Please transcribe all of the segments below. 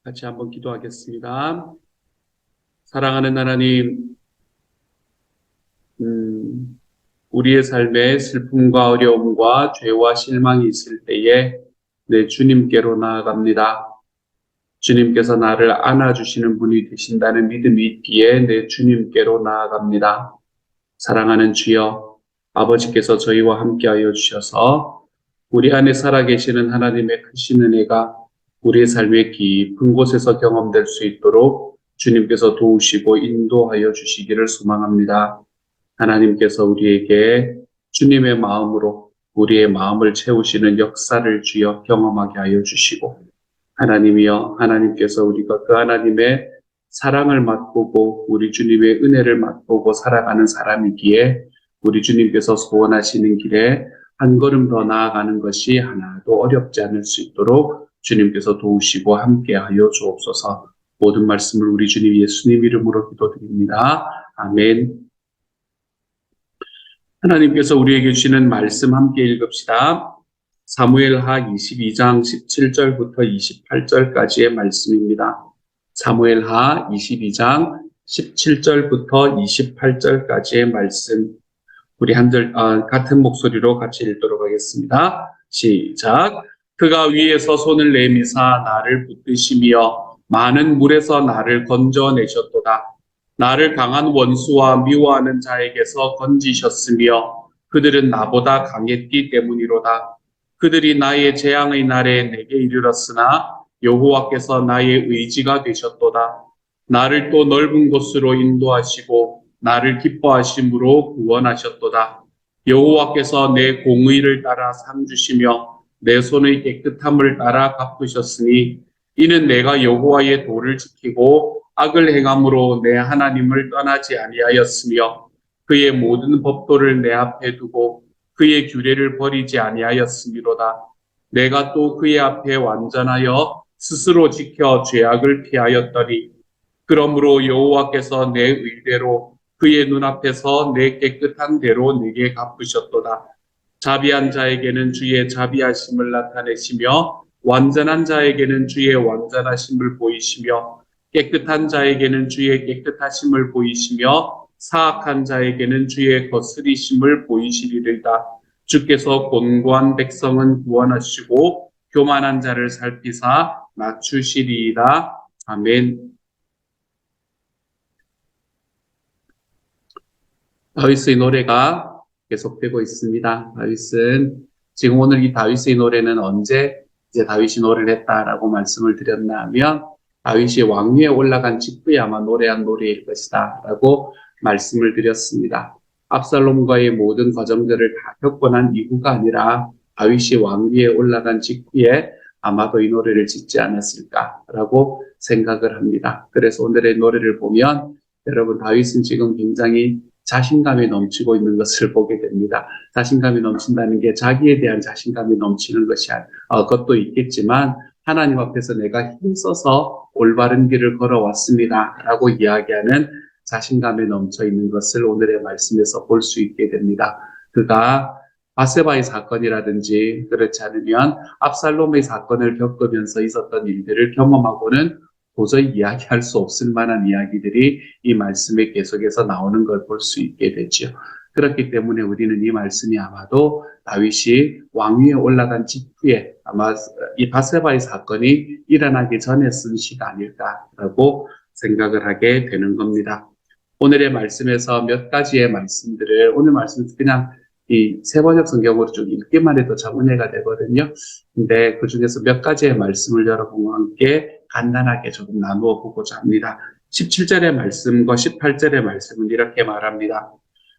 같이 한번 기도하겠습니다. 사랑하는 하나님, 우리의 삶에 슬픔과 어려움과 죄와 실망이 있을 때에 내 주님께로 나아갑니다. 주님께서 나를 안아주시는 분이 되신다는 믿음이 있기에 내 주님께로 나아갑니다. 사랑하는 주여, 아버지께서 저희와 함께하여 주셔서 우리 안에 살아계시는 하나님의 크신 은혜가 우리의 삶의 깊은 곳에서 경험될 수 있도록 주님께서 도우시고 인도하여 주시기를 소망합니다. 하나님께서 우리에게 주님의 마음으로 우리의 마음을 채우시는 역사를 주여 경험하게 하여 주시고, 하나님이여, 하나님께서 우리가 그 하나님의 사랑을 맛보고 우리 주님의 은혜를 맛보고 살아가는 사람이기에 우리 주님께서 소원하시는 길에 한 걸음 더 나아가는 것이 하나도 어렵지 않을 수 있도록 주님께서 도우시고 함께하여 주옵소서. 모든 말씀을 우리 주님 예수님 이름으로 기도드립니다. 아멘. 하나님께서 우리에게 주시는 말씀 함께 읽읍시다. 사무엘하 22장 17절부터 28절까지의 말씀입니다. 사무엘하 22장 17절부터 28절까지의 말씀. 우리 같은 목소리로 같이 읽도록 하겠습니다. 시작. 그가 위에서 손을 내미사 나를 붙드시며 많은 물에서 나를 건져내셨도다. 나를 강한 원수와 미워하는 자에게서 건지셨으며 그들은 나보다 강했기 때문이로다. 그들이 나의 재앙의 날에 내게 이르렀으나 여호와께서 나의 의지가 되셨도다. 나를 또 넓은 곳으로 인도하시고 나를 기뻐하심으로 구원하셨도다. 여호와께서 내 공의를 따라 상 주시며 내 손의 깨끗함을 따라 갚으셨으니 이는 내가 여호와의 도를 지키고 악을 행함으로 내 하나님을 떠나지 아니하였으며 그의 모든 법도를 내 앞에 두고 그의 규례를 버리지 아니하였음이로다. 내가 또 그의 앞에 완전하여 스스로 지켜 죄악을 피하였더니 그러므로 여호와께서 내 의대로 그의 눈앞에서 내 깨끗한 대로 내게 갚으셨도다. 자비한 자에게는 주의 자비하심을 나타내시며 완전한 자에게는 주의 완전하심을 보이시며 깨끗한 자에게는 주의 깨끗하심을 보이시며 사악한 자에게는 주의 거스리심을 보이시리이다. 주께서 곤고한 백성은 구원하시고 교만한 자를 살피사 낮추시리이다. 아멘. 다윗의 노래가 계속되고 있습니다. 다윗은 지금 오늘 이 다윗의 노래는 언제 이제 다윗이 노래를 했다라고 말씀을 드렸나 하면 다윗이 왕위에 올라간 직후에 아마 노래한 노래일 것이다라고 말씀을 드렸습니다. 압살롬과의 모든 과정들을 다 겪고 난 이후가 아니라 다윗이 왕위에 올라간 직후에 아마도 이 노래를 짓지 않았을까라고 생각을 합니다. 그래서 오늘의 노래를 보면 여러분 다윗은 지금 굉장히 자신감이 넘치고 있는 것을 보게 됩니다. 자신감이 넘친다는 게 자기에 대한 자신감이 넘치는 것도 있겠지만 하나님 앞에서 내가 힘써서 올바른 길을 걸어왔습니다 라고 이야기하는 자신감에 넘쳐 있는 것을 오늘의 말씀에서 볼 수 있게 됩니다. 그가 바세바의 사건이라든지 그렇지 않으면 압살롬의 사건을 겪으면서 있었던 일들을 경험하고는 도저히 이야기할 수 없을 만한 이야기들이 이 말씀에 계속해서 나오는 걸 볼 수 있게 되죠. 그렇기 때문에 우리는 이 말씀이 아마도 다윗이 왕위에 올라간 직후에 아마 이 바세바의 사건이 일어나기 전에 쓴 시가 아닐까라고 생각을 하게 되는 겁니다. 오늘의 말씀에서 몇 가지의 말씀들을 오늘 말씀 그냥 이 세번역 성경으로 좀 읽기만 해도 참 은혜가 되거든요. 근데 그 중에서 몇 가지의 말씀을 여러분과 함께 간단하게 조금 나누어 보고자 합니다. 17절의 말씀과 18절의 말씀은 이렇게 말합니다.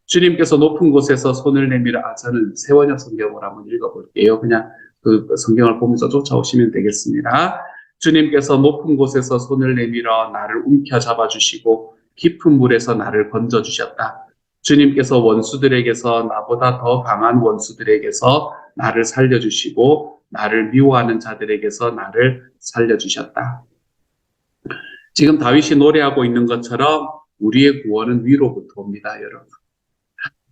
주님께서 높은 곳에서 손을 내밀어 저는 세번역 성경으로 한번 읽어볼게요. 그냥 그 성경을 보면서 쫓아오시면 되겠습니다. 주님께서 높은 곳에서 손을 내밀어 나를 움켜잡아 주시고 깊은 물에서 나를 건져주셨다. 주님께서 원수들에게서 나보다 더 강한 원수들에게서 나를 살려주시고 나를 미워하는 자들에게서 나를 살려주셨다. 지금 다윗이 노래하고 있는 것처럼 우리의 구원은 위로부터 옵니다, 여러분.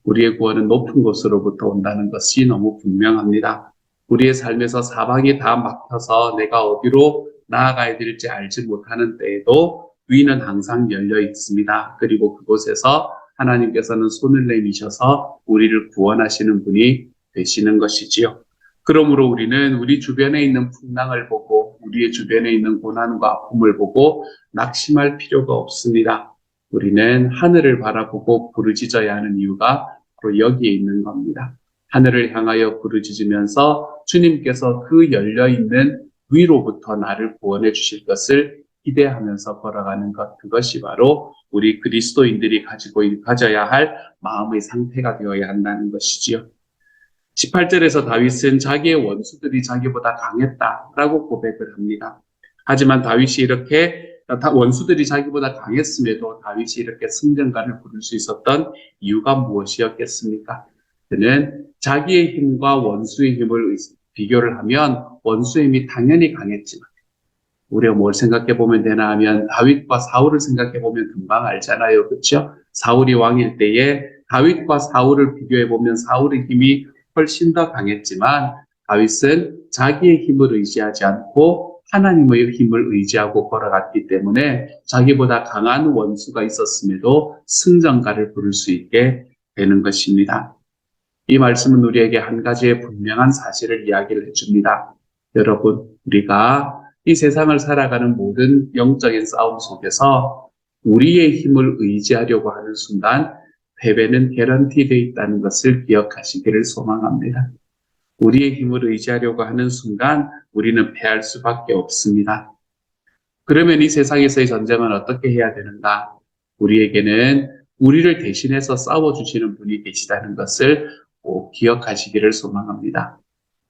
우리의 구원은 높은 곳으로부터 온다는 것이 너무 분명합니다. 우리의 삶에서 사방이 다 막혀서 내가 어디로 나아가야 될지 알지 못하는 때에도 위는 항상 열려 있습니다. 그리고 그곳에서 하나님께서는 손을 내미셔서 우리를 구원하시는 분이 되시는 것이지요. 그러므로 우리는 우리 주변에 있는 풍랑을 보고 우리의 주변에 있는 고난과 아픔을 보고 낙심할 필요가 없습니다. 우리는 하늘을 바라보고 부르짖어야 하는 이유가 바로 여기에 있는 겁니다. 하늘을 향하여 부르짖으면서 주님께서 그 열려있는 위로부터 나를 구원해 주실 것을 기대하면서 걸어가는 것, 그것이 바로 우리 그리스도인들이 가져야 할 마음의 상태가 되어야 한다는 것이지요. 18절에서 다윗은 자기의 원수들이 자기보다 강했다라고 고백을 합니다. 하지만 다윗이 이렇게 원수들이 자기보다 강했음에도 다윗이 이렇게 승전가를 부를 수 있었던 이유가 무엇이었겠습니까? 그는 자기의 힘과 원수의 힘을 비교를 하면 원수의 힘이 당연히 강했지만 우리가 뭘 생각해 보면 되나 하면 다윗과 사울을 생각해 보면 금방 알잖아요. 그렇죠? 사울이 왕일 때에 다윗과 사울을 비교해 보면 사울의 힘이 훨씬 더 강했지만 다윗은 자기의 힘을 의지하지 않고 하나님의 힘을 의지하고 걸어갔기 때문에 자기보다 강한 원수가 있었음에도 승전가를 부를 수 있게 되는 것입니다. 이 말씀은 우리에게 한 가지의 분명한 사실을 이야기를 해줍니다. 여러분, 우리가 이 세상을 살아가는 모든 영적인 싸움 속에서 우리의 힘을 의지하려고 하는 순간 패배는 개런티되어 있다는 것을 기억하시기를 소망합니다. 우리의 힘을 의지하려고 하는 순간 우리는 패할 수밖에 없습니다. 그러면 이 세상에서의 전쟁은 어떻게 해야 되는가? 우리에게는 우리를 대신해서 싸워주시는 분이 계시다는 것을 꼭 기억하시기를 소망합니다.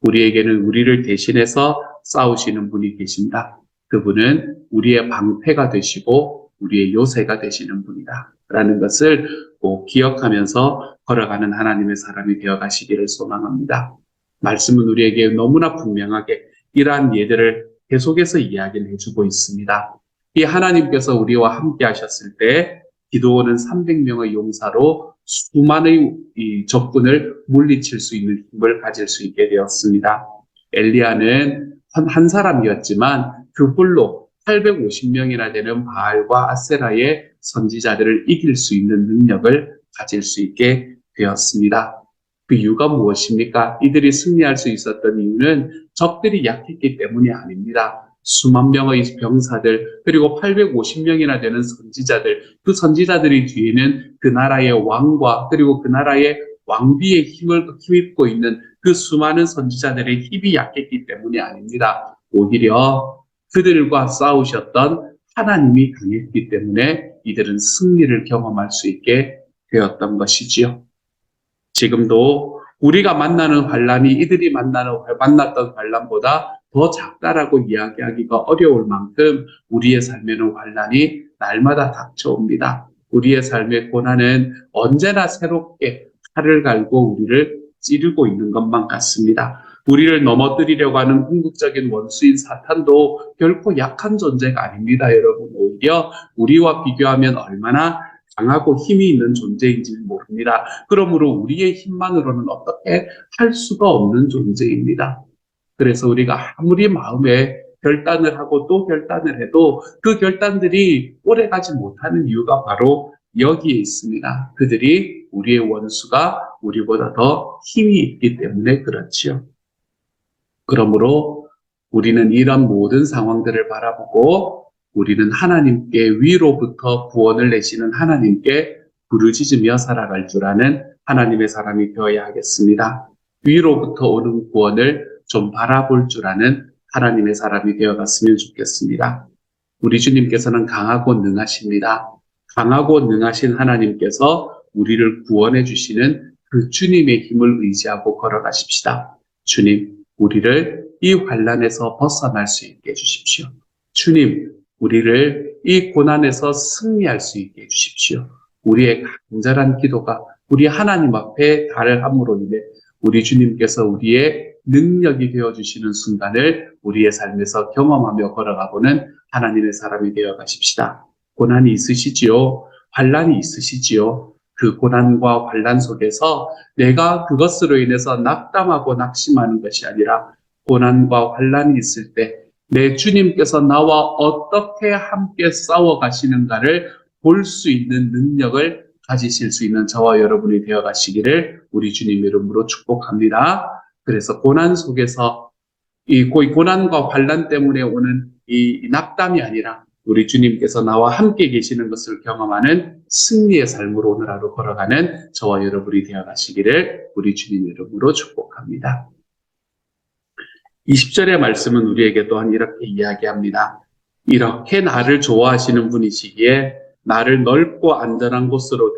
우리에게는 우리를 대신해서 싸우시는 분이 계십니다. 그분은 우리의 방패가 되시고 우리의 요새가 되시는 분이다 라는 것을 꼭 기억하면서 걸어가는 하나님의 사람이 되어 가시기를 소망합니다. 말씀은 우리에게 너무나 분명하게 이러한 예들을 계속해서 이야기를 해주고 있습니다. 이 하나님께서 우리와 함께 하셨을 때 기드온은 300명의 용사로 수많은 이 적군을 물리칠 수 있는 힘을 가질 수 있게 되었습니다. 엘리야는 한 사람이었지만 그불로 850명이나 되는 바알과 아세라의 선지자들을 이길 수 있는 능력을 가질 수 있게 되었습니다. 그 이유가 무엇입니까? 이들이 승리할 수 있었던 이유는 적들이 약했기 때문이 아닙니다. 수만 명의 병사들 그리고 850명이나 되는 선지자들, 그 선지자들이 뒤에는 그 나라의 왕과 그리고 그 나라의 왕비의 힘을 힘입고 있는 그 수많은 선지자들의 힘이 약했기 때문이 아닙니다. 오히려 그들과 싸우셨던 하나님이 강했기 때문에 이들은 승리를 경험할 수 있게 되었던 것이지요. 지금도 우리가 만나는 환란이 이들이 만났던 환란보다 더 작다라고 이야기하기가 어려울 만큼 우리의 삶에는 환란이 날마다 닥쳐옵니다. 우리의 삶의 고난은 언제나 새롭게 칼을 갈고 우리를 찌르고 있는 것만 같습니다. 우리를 넘어뜨리려고 하는 궁극적인 원수인 사탄도 결코 약한 존재가 아닙니다, 여러분. 오히려 우리와 비교하면 얼마나 강하고 힘이 있는 존재인지 모릅니다. 그러므로 우리의 힘만으로는 어떻게 할 수가 없는 존재입니다. 그래서 우리가 아무리 마음에 결단을 하고 또 결단을 해도 그 결단들이 오래가지 못하는 이유가 바로 여기에 있습니다. 그들이 우리의 원수가 우리보다 더 힘이 있기 때문에 그렇지요. 그러므로 우리는 이런 모든 상황들을 바라보고 우리는 하나님께 위로부터 구원을 내시는 하나님께 부르짖으며 살아갈 줄 아는 하나님의 사람이 되어야 하겠습니다. 위로부터 오는 구원을 좀 바라볼 줄 아는 하나님의 사람이 되어갔으면 좋겠습니다. 우리 주님께서는 강하고 능하십니다. 강하고 능하신 하나님께서 우리를 구원해 주시는 그 주님의 힘을 의지하고 걸어가십시다. 주님, 우리를 이 환난에서 벗어날 수 있게 해주십시오. 주님, 우리를 이 고난에서 승리할 수 있게 해주십시오. 우리의 간절한 기도가 우리 하나님 앞에 달함으로 인해 우리 주님께서 우리의 능력이 되어주시는 순간을 우리의 삶에서 경험하며 걸어가보는 하나님의 사람이 되어 가십시다. 고난이 있으시지요? 환난이 있으시지요? 그 고난과 환난 속에서 내가 그것으로 인해서 낙담하고 낙심하는 것이 아니라 고난과 환난이 있을 때 내 주님께서 나와 어떻게 함께 싸워 가시는가를 볼 수 있는 능력을 가지실 수 있는 저와 여러분이 되어 가시기를 우리 주님 이름으로 축복합니다. 그래서 고난 속에서 이 고난과 환난 때문에 오는 이 낙담이 아니라 우리 주님께서 나와 함께 계시는 것을 경험하는 승리의 삶으로 오늘 하루 걸어가는 저와 여러분이 되어 가시기를 우리 주님 이름으로 축복합니다. 20절의 말씀은 우리에게 또한 이렇게 이야기합니다. 이렇게 나를 좋아하시는 분이시기에 나를 넓고 안전한 곳으로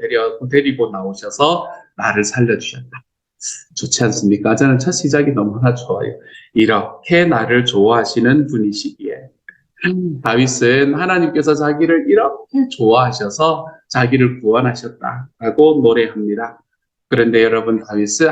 데리고 나오셔서 나를 살려주셨다. 좋지 않습니까? 저는 첫 시작이 너무나 좋아요. 이렇게 나를 좋아하시는 분이시기에. 다윗은 하나님께서 자기를 이렇게 좋아하셔서 자기를 구원하셨다라고 노래합니다. 그런데 여러분,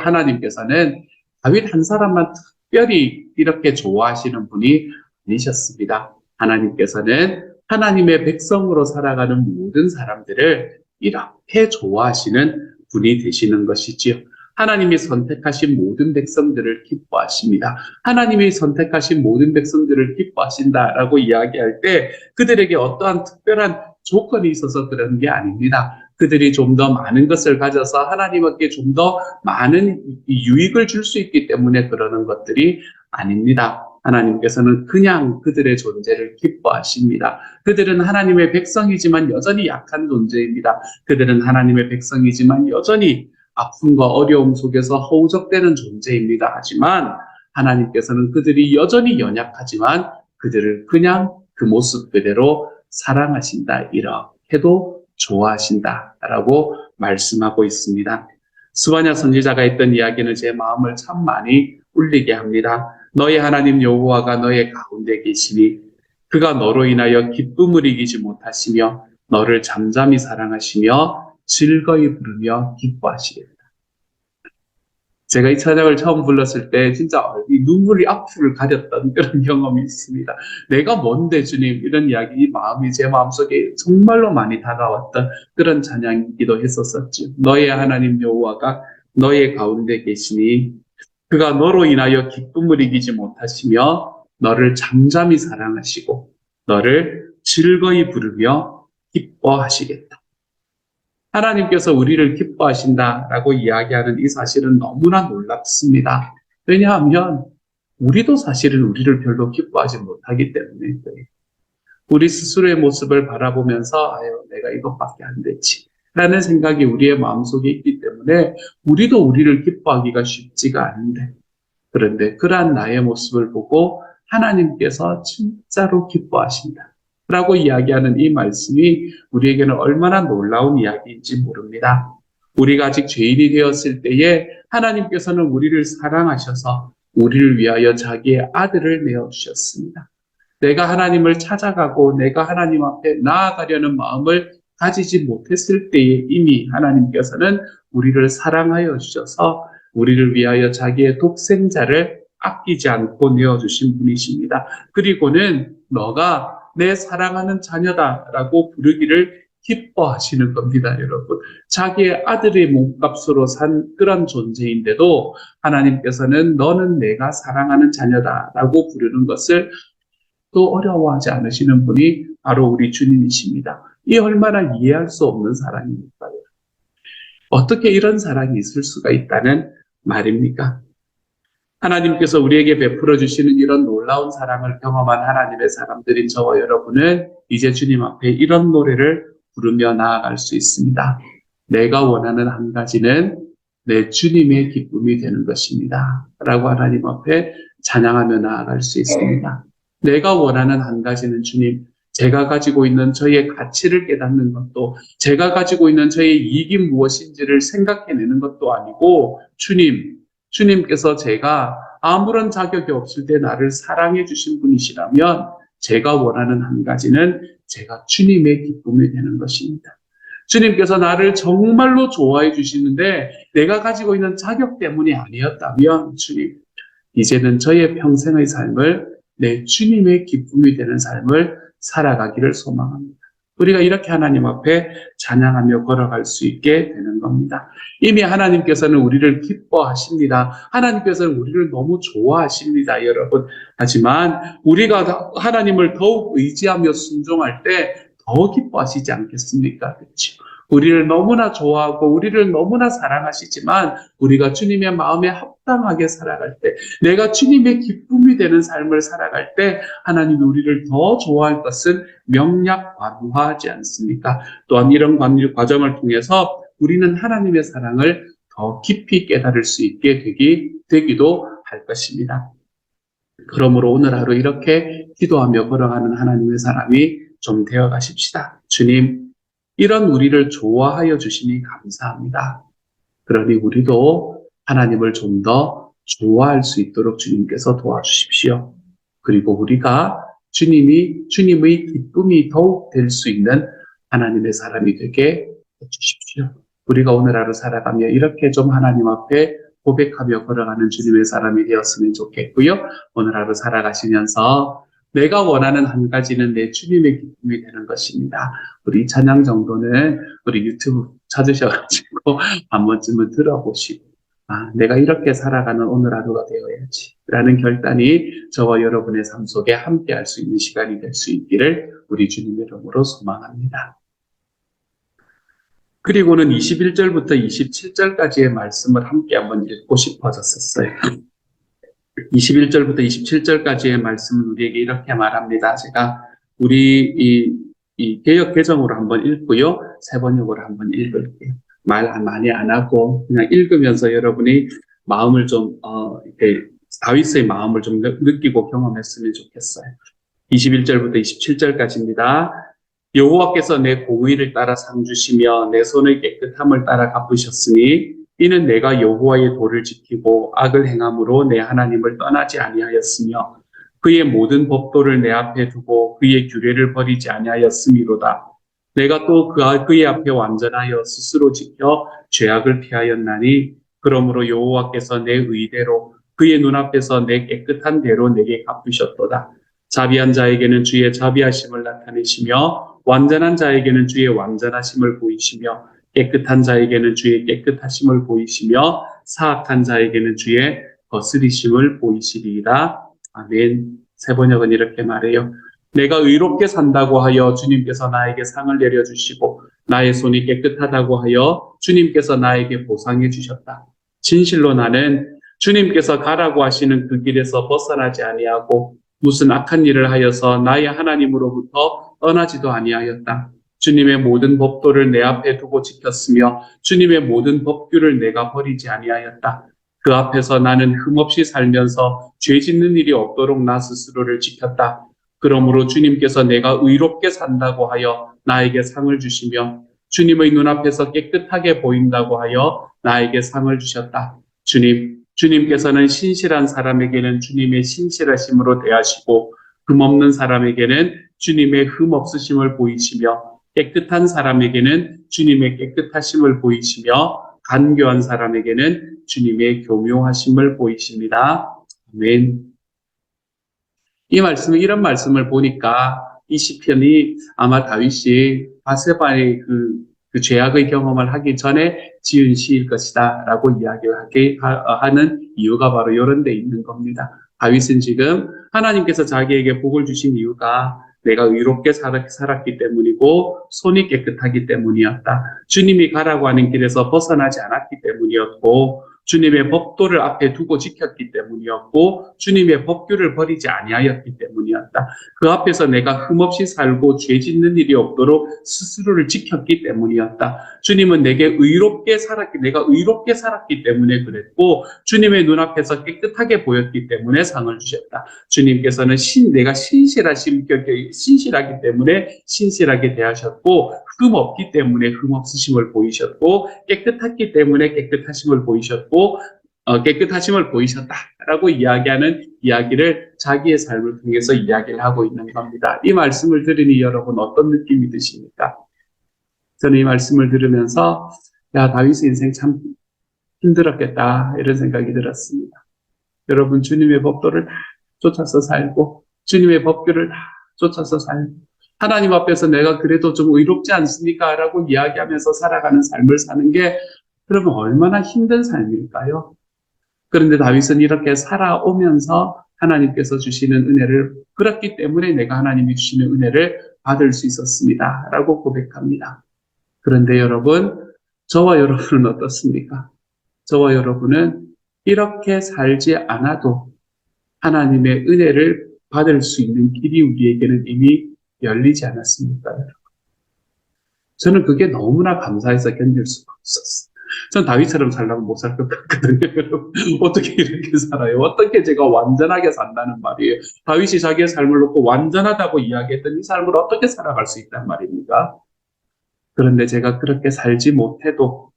하나님께서는 다윗 한 사람만 특별히 이렇게 좋아하시는 분이 아니셨습니다. 하나님께서는 하나님의 백성으로 살아가는 모든 사람들을 이렇게 좋아하시는 분이 되시는 것이지요. 하나님이 선택하신 모든 백성들을 기뻐하십니다. 하나님이 선택하신 모든 백성들을 기뻐하신다라고 이야기할 때 그들에게 어떠한 특별한 조건이 있어서 그런 게 아닙니다. 그들이 좀 더 많은 것을 가져서 하나님께 좀 더 많은 유익을 줄 수 있기 때문에 그러는 것들이 아닙니다. 하나님께서는 그냥 그들의 존재를 기뻐하십니다. 그들은 하나님의 백성이지만 여전히 약한 존재입니다. 그들은 하나님의 백성이지만 여전히 아픔과 어려움 속에서 허우적대는 존재입니다. 하지만 하나님께서는 그들이 여전히 연약하지만 그들을 그냥 그 모습 그대로 사랑하신다. 이렇게도 좋아하신다라고 말씀하고 있습니다. 스바냐 선지자가 했던 이야기는 제 마음을 참 많이 울리게 합니다. 너의 하나님 여호와가 너의 가운데 계시니 그가 너로 인하여 기쁨을 이기지 못하시며 너를 잠잠히 사랑하시며 즐거이 부르며 기뻐하시겠다. 제가 이 찬양을 처음 불렀을 때 진짜 눈물이 앞을 가렸던 그런 경험이 있습니다. 내가 뭔데 주님, 이런 이야기, 이 마음이 제 마음속에 정말로 많이 다가왔던 그런 찬양이기도 했었었죠. 너의 하나님 여호와가 너의 가운데 계시니 그가 너로 인하여 기쁨을 이기지 못하시며 너를 잠잠히 사랑하시고 너를 즐거이 부르며 기뻐하시겠다. 하나님께서 우리를 기뻐하신다라고 이야기하는 이 사실은 너무나 놀랍습니다. 왜냐하면 우리도 사실은 우리를 별로 기뻐하지 못하기 때문에 우리 스스로의 모습을 바라보면서 아유, 내가 이것밖에 안 되지 라는 생각이 우리의 마음속에 있기 때문에 우리도 우리를 기뻐하기가 쉽지가 않은데, 그런데 그러한 나의 모습을 보고 하나님께서 진짜로 기뻐하신다 라고 이야기하는 이 말씀이 우리에게는 얼마나 놀라운 이야기인지 모릅니다. 우리가 아직 죄인이 되었을 때에 하나님께서는 우리를 사랑하셔서 우리를 위하여 자기의 아들을 내어주셨습니다. 내가 하나님을 찾아가고 내가 하나님 앞에 나아가려는 마음을 가지지 못했을 때에 이미 하나님께서는 우리를 사랑하여 주셔서 우리를 위하여 자기의 독생자를 아끼지 않고 내어주신 분이십니다. 그리고는 너가 내 사랑하는 자녀다라고 부르기를 기뻐하시는 겁니다, 여러분. 자기의 아들의 몸값으로 산 그런 존재인데도 하나님께서는 너는 내가 사랑하는 자녀다라고 부르는 것을 또 어려워하지 않으시는 분이 바로 우리 주님이십니다. 이 얼마나 이해할 수 없는 사랑입니까? 어떻게 이런 사랑이 있을 수가 있다는 말입니까? 하나님께서 우리에게 베풀어 주시는 이런 놀라운 사랑을 경험한 하나님의 사람들인 저와 여러분은 이제 주님 앞에 이런 노래를 부르며 나아갈 수 있습니다. 내가 원하는 한 가지는 내 주님의 기쁨이 되는 것입니다. 라고 하나님 앞에 찬양하며 나아갈 수 있습니다. 내가 원하는 한 가지는 주님, 제가 가지고 있는 저의 가치를 깨닫는 것도, 제가 가지고 있는 저의 이익이 무엇인지를 생각해내는 것도 아니고, 주님께서 제가 아무런 자격이 없을 때 나를 사랑해 주신 분이시라면 제가 원하는 한 가지는 제가 주님의 기쁨이 되는 것입니다. 주님께서 나를 정말로 좋아해 주시는데 내가 가지고 있는 자격 때문이 아니었다면 주님, 이제는 저의 평생의 삶을 내 주님의 기쁨이 되는 삶을 살아가기를 소망합니다. 우리가 이렇게 하나님 앞에 찬양하며 걸어갈 수 있게 되는 겁니다. 이미 하나님께서는 우리를 기뻐하십니다. 하나님께서는 우리를 너무 좋아하십니다, 여러분. 하지만 우리가 하나님을 더욱 의지하며 순종할 때 더 기뻐하시지 않겠습니까? 그렇죠? 우리를 너무나 좋아하고 우리를 너무나 사랑하시지만 우리가 주님의 마음에 합당하게 살아갈 때, 내가 주님의 기쁨이 되는 삶을 살아갈 때 하나님이 우리를 더 좋아할 것은 명약관화하지 않습니까? 또한 이런 과정을 통해서 우리는 하나님의 사랑을 더 깊이 깨달을 수 있게 되기도 할 것입니다. 그러므로 오늘 하루 이렇게 기도하며 걸어가는 하나님의 사람이 좀 되어 가십시다. 주님, 이런 우리를 좋아하여 주시니 감사합니다. 그러니 우리도 하나님을 좀 더 좋아할 수 있도록 주님께서 도와주십시오. 그리고 우리가 주님의 기쁨이 더욱 될 수 있는 하나님의 사람이 되게 해주십시오. 우리가 오늘 하루 살아가며 이렇게 좀 하나님 앞에 고백하며 걸어가는 주님의 사람이 되었으면 좋겠고요. 오늘 하루 살아가시면서 내가 원하는 한 가지는 내 주님의 기쁨이 되는 것입니다. 우리 찬양 정도는 우리 유튜브 찾으셔가지고 한 번쯤은 들어보시고, 내가 이렇게 살아가는 오늘 하루가 되어야지 라는 결단이 저와 여러분의 삶 속에 함께 할 수 있는 시간이 될 수 있기를 우리 주님의 이름으로 소망합니다. 그리고는 21절부터 27절까지의 말씀을 함께 한번 읽고 싶어졌었어요. 21절부터 27절까지의 말씀은 우리에게 이렇게 말합니다. 제가 우리 이 개역 개정으로 한번 읽고요. 세번역으로 한번 읽을게요. 말 많이 안 하고 그냥 읽으면서 여러분이 마음을 좀 이렇게 다윗의 마음을 좀 느끼고 경험했으면 좋겠어요. 21절부터 27절까지입니다. 여호와께서 내 공의를 따라 상 주시며 내 손의 깨끗함을 따라 갚으셨으니 이는 내가 여호와의 도를 지키고 악을 행함으로 내 하나님을 떠나지 아니하였으며 그의 모든 법도를 내 앞에 두고 그의 규례를 버리지 아니하였음이로다. 내가 또 그의 앞에 완전하여 스스로 지켜 죄악을 피하였나니 그러므로 여호와께서 내 의대로 그의 눈앞에서 내 깨끗한 대로 내게 갚으셨도다. 자비한 자에게는 주의 자비하심을 나타내시며 완전한 자에게는 주의 완전하심을 보이시며 깨끗한 자에게는 주의 깨끗하심을 보이시며 사악한 자에게는 주의 거스리심을 보이시리이다. 아멘. 세번역은 이렇게 말해요. 내가 의롭게 산다고 하여 주님께서 나에게 상을 내려주시고 나의 손이 깨끗하다고 하여 주님께서 나에게 보상해 주셨다. 진실로 나는 주님께서 가라고 하시는 그 길에서 벗어나지 아니하고 무슨 악한 일을 하여서 나의 하나님으로부터 떠나지도 아니하였다. 주님의 모든 법도를 내 앞에 두고 지켰으며 주님의 모든 법규를 내가 버리지 아니하였다. 그 앞에서 나는 흠없이 살면서 죄 짓는 일이 없도록 나 스스로를 지켰다. 그러므로 주님께서 내가 의롭게 산다고 하여 나에게 상을 주시며 주님의 눈앞에서 깨끗하게 보인다고 하여 나에게 상을 주셨다. 주님께서는 신실한 사람에게는 주님의 신실하심으로 대하시고 흠없는 사람에게는 주님의 흠없으심을 보이시며 깨끗한 사람에게는 주님의 깨끗하심을 보이시며 간교한 사람에게는 주님의 교묘하심을 보이십니다. 아멘. 이 말씀은 이런 말씀을 보니까 이 시편이 아마 다윗이 바세바의 그 죄악의 경험을 하기 전에 지은 시일 것이다 라고 이야기하는 이유가 바로 이런 데 있는 겁니다. 다윗은 지금 하나님께서 자기에게 복을 주신 이유가 내가 의롭게 살았기 때문이고 손이 깨끗하기 때문이었다. 주님이 가라고 하는 길에서 벗어나지 않았기 때문이었고 주님의 법도를 앞에 두고 지켰기 때문이었고 주님의 법규를 버리지 아니하였기 때문이었다. 그 앞에서 내가 흠없이 살고 죄 짓는 일이 없도록 스스로를 지켰기 때문이었다. 주님은 내가 의롭게 살았기 때문에 그랬고 주님의 눈앞에서 깨끗하게 보였기 때문에 상을 주셨다. 주님께서는 내가 신실하기 때문에 신실하게 대하셨고 흠없기 때문에 흠없으심을 보이셨고 깨끗했기 때문에 깨끗하심을 보이셨고 깨끗하심을 보이셨다라고 이야기하는 이야기를 자기의 삶을 통해서 이야기를 하고 있는 겁니다. 이 말씀을 들으니 여러분 어떤 느낌이 드십니까? 저는 이 말씀을 들으면서 다윗의 인생 참 힘들었겠다 이런 생각이 들었습니다. 여러분 주님의 법도를 다 쫓아서 살고 주님의 법규를 다 쫓아서 살고 하나님 앞에서 내가 그래도 좀 의롭지 않습니까? 라고 이야기하면서 살아가는 삶을 사는 게 그러면 얼마나 힘든 삶일까요? 그런데 다윗은 이렇게 살아오면서 하나님께서 주시는 은혜를, 그렇기 때문에 내가 하나님이 주시는 은혜를 받을 수 있었습니다. 라고 고백합니다. 그런데 여러분, 저와 여러분은 어떻습니까? 저와 여러분은 이렇게 살지 않아도 하나님의 은혜를 받을 수 있는 길이 우리에게는 이미 열리지 않았습니까? 저는 그게 너무나 감사해서 견딜 수가 없었어요. 전 다윗처럼 살려면 못 살 것 같거든요. 어떻게 이렇게 살아요? 어떻게 제가 완전하게 산다는 말이에요? 다윗이 자기의 삶을 놓고 완전하다고 이야기했던 이 삶을 어떻게 살아갈 수 있단 말입니까? 그런데 제가 그렇게 살지 못해도,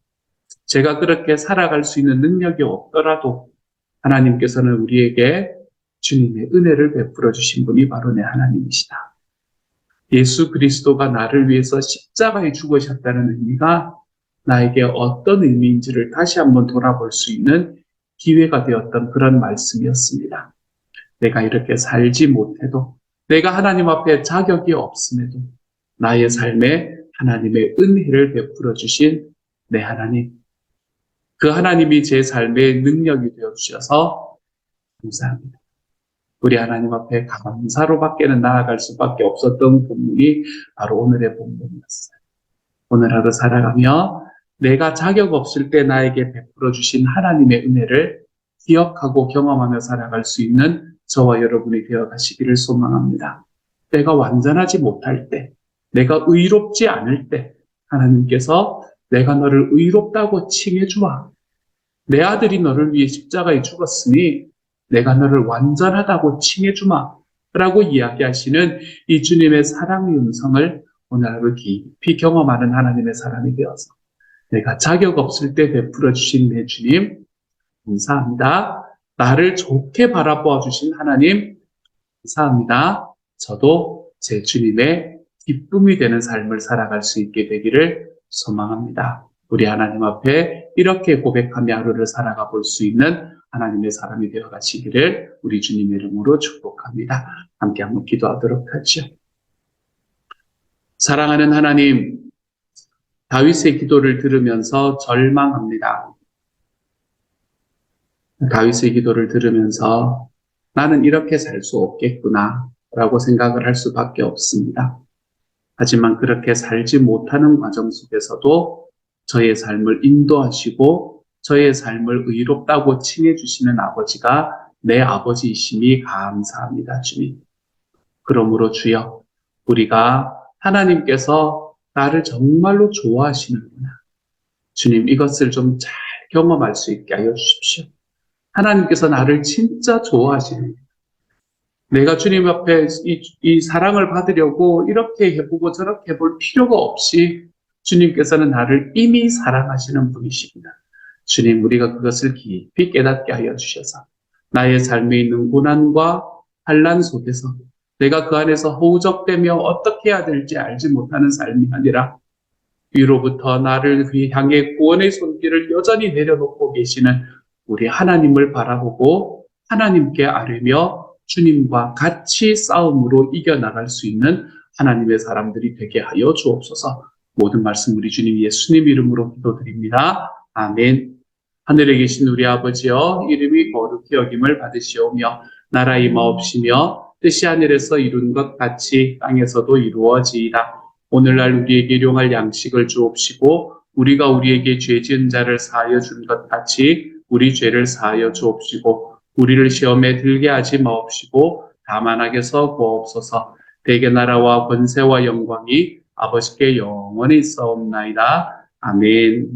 제가 그렇게 살아갈 수 있는 능력이 없더라도 하나님께서는 우리에게 주님의 은혜를 베풀어 주신 분이 바로 내 하나님이시다. 예수 그리스도가 나를 위해서 십자가에 죽으셨다는 의미가 나에게 어떤 의미인지를 다시 한번 돌아볼 수 있는 기회가 되었던 그런 말씀이었습니다. 내가 이렇게 살지 못해도, 내가 하나님 앞에 자격이 없음에도 나의 삶에 하나님의 은혜를 베풀어 주신 내 하나님, 그 하나님이 제 삶의 능력이 되어 주셔서 감사합니다. 우리 하나님 앞에 감사로 밖에는 나아갈 수밖에 없었던 본문이 바로 오늘의 본문이었어요. 오늘 하루 살아가며 내가 자격 없을 때 나에게 베풀어 주신 하나님의 은혜를 기억하고 경험하며 살아갈 수 있는 저와 여러분이 되어 가시기를 소망합니다. 내가 완전하지 못할 때, 내가 의롭지 않을 때 하나님께서 내가 너를 의롭다고 칭해 주마. 내 아들이 너를 위해 십자가에 죽었으니 내가 너를 완전하다고 칭해 주마. 라고 이야기하시는 이 주님의 사랑의 음성을 오늘 하루 깊이 경험하는 하나님의 사람이 되어서 내가 자격 없을 때 베풀어 주신 내 주님 감사합니다. 나를 좋게 바라보아 주신 하나님 감사합니다. 저도 제 주님의 기쁨이 되는 삶을 살아갈 수 있게 되기를 소망합니다. 우리 하나님 앞에 이렇게 고백하며 하루를 살아가 볼 수 있는 하나님의 사람이 되어 가시기를 우리 주님의 이름으로 축복합니다. 함께 한번 기도하도록 하죠. 사랑하는 하나님, 다윗의 기도를 들으면서 절망합니다. 다윗의 기도를 들으면서 나는 이렇게 살 수 없겠구나 라고 생각을 할 수밖에 없습니다. 하지만 그렇게 살지 못하는 과정 속에서도 저의 삶을 인도하시고 저의 삶을 의롭다고 칭해 주시는 아버지가 내 아버지이심이 감사합니다, 주님. 그러므로 주여, 우리가 하나님께서 나를 정말로 좋아하시는구나. 주님, 이것을 좀 잘 경험할 수 있게 하여 주십시오. 하나님께서 나를 진짜 좋아하시는, 내가 주님 앞에 이 사랑을 받으려고 이렇게 해보고 저렇게 해볼 필요가 없이 주님께서는 나를 이미 사랑하시는 분이십니다. 주님, 우리가 그것을 깊이 깨닫게 하여 주셔서 나의 삶에 있는 고난과 환난 속에서 내가 그 안에서 허우적대며 어떻게 해야 될지 알지 못하는 삶이 아니라 위로부터 나를 향해 구원의 손길을 여전히 내려놓고 계시는 우리 하나님을 바라보고 하나님께 아뢰며 주님과 같이 싸움으로 이겨나갈 수 있는 하나님의 사람들이 되게 하여 주옵소서. 모든 말씀 우리 주님 예수님 이름으로 기도드립니다. 아멘. 하늘에 계신 우리 아버지여, 이름이 거룩히 여김을 받으시오며 나라 임하옵시며 뜻이 하늘에서 이룬 것 같이 땅에서도 이루어지이다. 오늘날 우리에게 일용할 양식을 주옵시고 우리가 우리에게 죄 지은 자를 사하여 준 것 같이 우리 죄를 사하여 주옵시고 우리를 시험에 들게 하지 마옵시고 다만 악에서 구하옵소서. 대개 나라와 권세와 영광이 아버지께 영원히 있사옵나이다. 아멘.